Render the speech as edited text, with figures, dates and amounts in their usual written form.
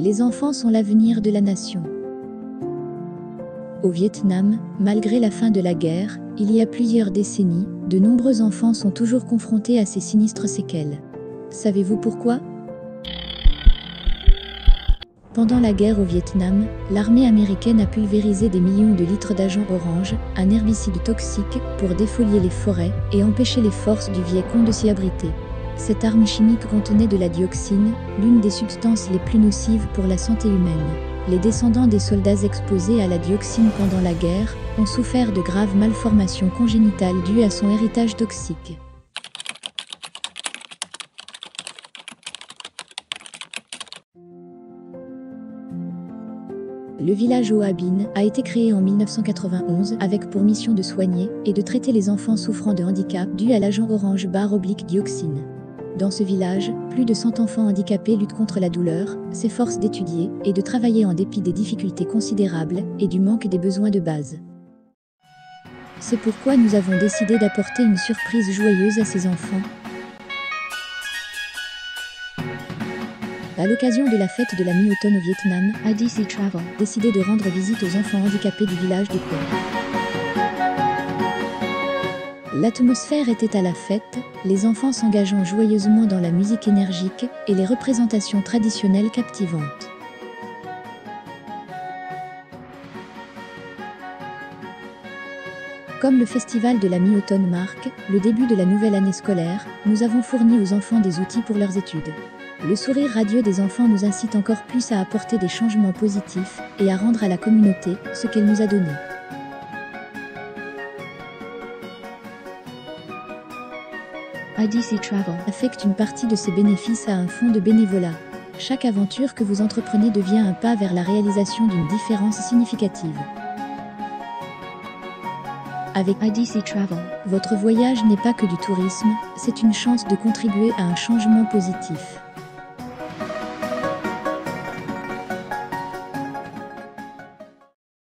Les enfants sont l'avenir de la nation. Au Vietnam, malgré la fin de la guerre, il y a plusieurs décennies, de nombreux enfants sont toujours confrontés à ces sinistres séquelles. Savez-vous pourquoi ? Pendant la guerre au Vietnam, l'armée américaine a pulvérisé des millions de litres d'agent orange, un herbicide toxique, pour défolier les forêts et empêcher les forces du Viet Cong de s'y abriter. Cette arme chimique contenait de la dioxine, l'une des substances les plus nocives pour la santé humaine. Les descendants des soldats exposés à la dioxine pendant la guerre ont souffert de graves malformations congénitales dues à son héritage toxique. Le village Hoa Binh a été créé en 1991 avec pour mission de soigner et de traiter les enfants souffrant de handicap dû à l'agent orange/dioxine. Dans ce village, plus de 100 enfants handicapés luttent contre la douleur, s'efforcent d'étudier et de travailler en dépit des difficultés considérables et du manque des besoins de base. C'est pourquoi nous avons décidé d'apporter une surprise joyeuse à ces enfants. À l'occasion de la fête de la mi-automne au Vietnam, IDC Travel a décidé de rendre visite aux enfants handicapés du village de Peng. L'atmosphère était à la fête, les enfants s'engageant joyeusement dans la musique énergique et les représentations traditionnelles captivantes. Comme le festival de la mi-automne marque le début de la nouvelle année scolaire, nous avons fourni aux enfants des outils pour leurs études. Le sourire radieux des enfants nous incite encore plus à apporter des changements positifs et à rendre à la communauté ce qu'elle nous a donné. IDC Travel affecte une partie de ses bénéfices à un fonds de bénévolat. Chaque aventure que vous entreprenez devient un pas vers la réalisation d'une différence significative. Avec IDC Travel, votre voyage n'est pas que du tourisme, c'est une chance de contribuer à un changement positif.